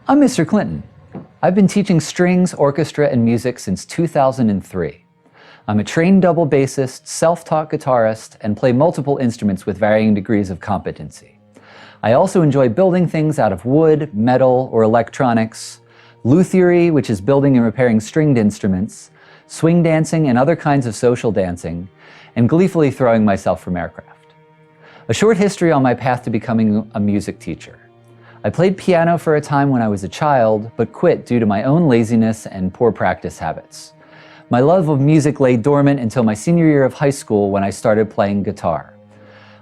I'm Mr. Clinton. I've been teaching strings, orchestra, and music since 2003. I'm a trained double bassist, self-taught guitarist, and play multiple instruments with varying degrees of competency. I also enjoy building things out of wood, metal, or electronics, luthiery, which is building and repairing stringed instruments, swing dancing and other kinds of social dancing, and gleefully throwing myself from aircraft. A short history on my path to becoming a music teacher. I played piano for a time when I was a child, but quit due to my own laziness and poor practice habits. My love of music lay dormant until my senior year of high school when I started playing guitar.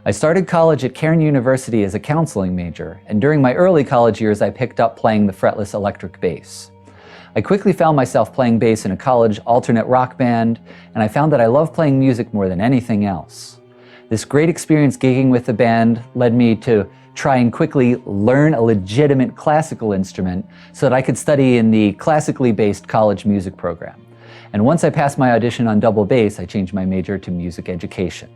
I started college at Cairn University as a counseling major, and during my early college years I picked up playing the fretless electric bass. I quickly found myself playing bass in a college alternate rock band, and I found that I love playing music more than anything else. This great experience gigging with the band led me to try and quickly learn a legitimate classical instrument so that I could study in the classically based college music program. And once I passed my audition on double bass, I changed my major to music education.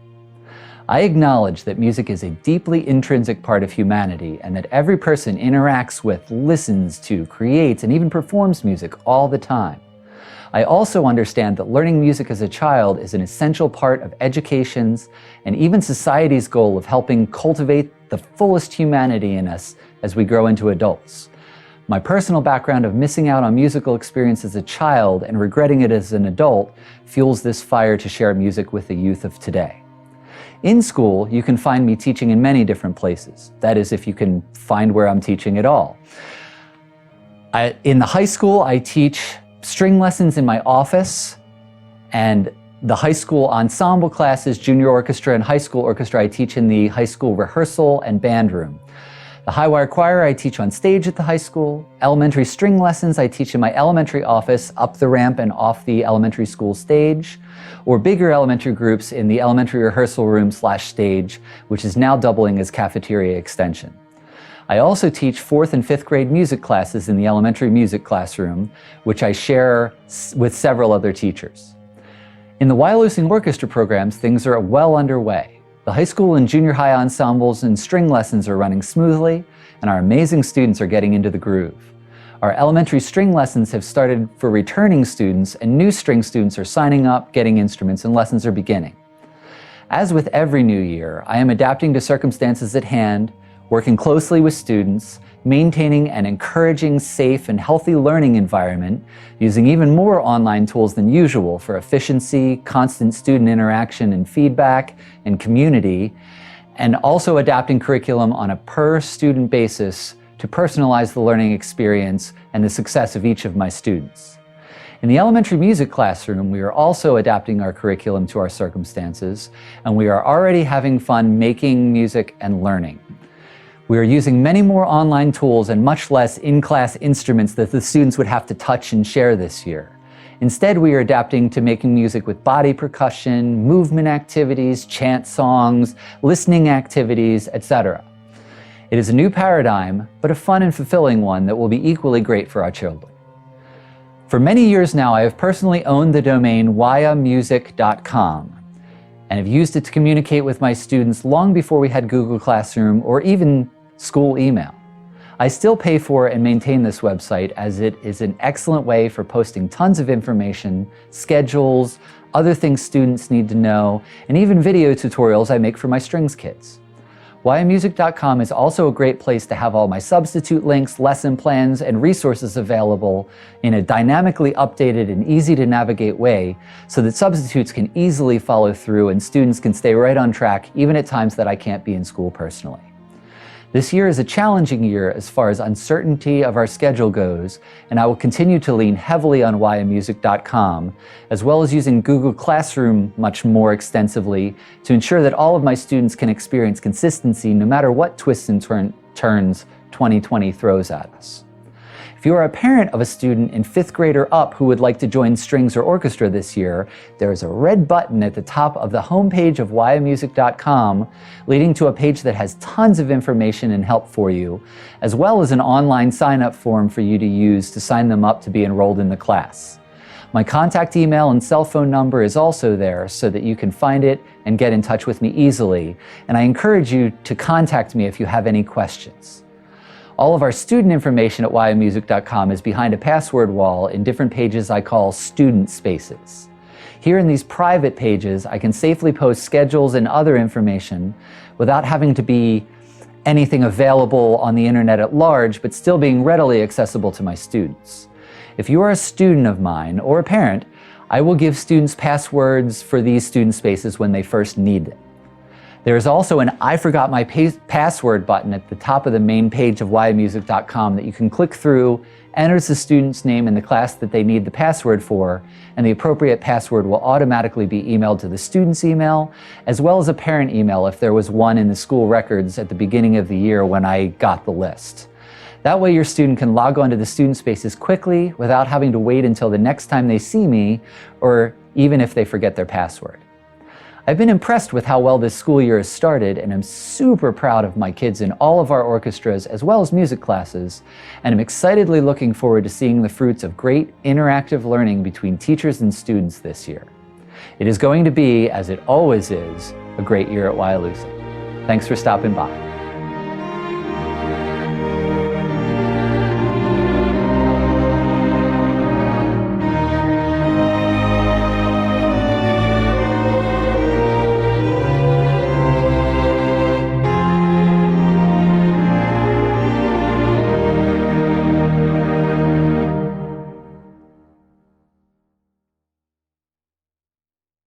I acknowledge that music is a deeply intrinsic part of humanity and that every person interacts with, listens to, creates, and even performs music all the time. I also understand that learning music as a child is an essential part of education's and even society's goal of helping cultivate the fullest humanity in us as we grow into adults. My personal background of missing out on musical experience as a child and regretting it as an adult fuels this fire to share music with the youth of today. In school, you can find me teaching in many different places. That is, if you can find where I'm teaching at all. In the high school, I teach string lessons in my office, and the high school ensemble classes, junior orchestra and high school orchestra, I teach in the high school rehearsal and band room. The high wire choir I teach on stage at the high school. Elementary string lessons I teach in my elementary office, up the ramp and off the elementary school stage, or bigger elementary groups in the elementary rehearsal room / stage, which is now doubling as cafeteria extension. I also teach 4th and 5th grade music classes in the elementary music classroom, which I share with several other teachers. In the Wyalusing orchestra programs, things are well underway. The high school and junior high ensembles and string lessons are running smoothly, and our amazing students are getting into the groove. Our elementary string lessons have started for returning students, and new string students are signing up, getting instruments, and lessons are beginning. As with every new year, I am adapting to circumstances at hand, working closely with students, maintaining an encouraging, safe, and healthy learning environment, using even more online tools than usual for efficiency, constant student interaction and feedback, and community, and also adapting curriculum on a per-student basis to personalize the learning experience and the success of each of my students. In the elementary music classroom, we are also adapting our curriculum to our circumstances, and we are already having fun making music and learning. We are using many more online tools and much less in-class instruments that the students would have to touch and share this year. Instead, we are adapting to making music with body percussion, movement activities, chant songs, listening activities, etc. It is a new paradigm, but a fun and fulfilling one that will be equally great for our children. For many years now, I have personally owned the domain Wyamusic.com and have used it to communicate with my students long before we had Google Classroom or even school email. I still pay for and maintain this website as it is an excellent way for posting tons of information, schedules, other things students need to know, and even video tutorials I make for my strings kids. Wyamusic.com is also a great place to have all my substitute links, lesson plans, and resources available in a dynamically updated and easy to navigate way so that substitutes can easily follow through and students can stay right on track even at times that I can't be in school personally. This year is a challenging year as far as uncertainty of our schedule goes, and I will continue to lean heavily on Wyamusic.com, as well as using Google Classroom much more extensively to ensure that all of my students can experience consistency no matter what twists and turns 2020 throws at us. If you are a parent of a student in 5th grade or up who would like to join strings or orchestra this year, there is a red button at the top of the homepage of Wyamusic.com leading to a page that has tons of information and help for you, as well as an online sign-up form for you to use to sign them up to be enrolled in the class. My contact email and cell phone number is also there so that you can find it and get in touch with me easily, and I encourage you to contact me if you have any questions. All of our student information at Wyamusic.com is behind a password wall in different pages I call student spaces. Here in these private pages, I can safely post schedules and other information without having to be anything available on the internet at large, but still being readily accessible to my students. If you are a student of mine or a parent, I will give students passwords for these student spaces when they first need them. There is also an I forgot my password button at the top of the main page of Wyamusic.com that you can click through, enters the student's name and the class that they need the password for, and the appropriate password will automatically be emailed to the student's email, as well as a parent email if there was one in the school records at the beginning of the year when I got the list. That way your student can log on to the student spaces quickly without having to wait until the next time they see me, or even if they forget their password. I've been impressed with how well this school year has started, and I'm super proud of my kids in all of our orchestras as well as music classes, and I'm excitedly looking forward to seeing the fruits of great interactive learning between teachers and students this year. It is going to be, as it always is, a great year at Wyalusing. Thanks for stopping by.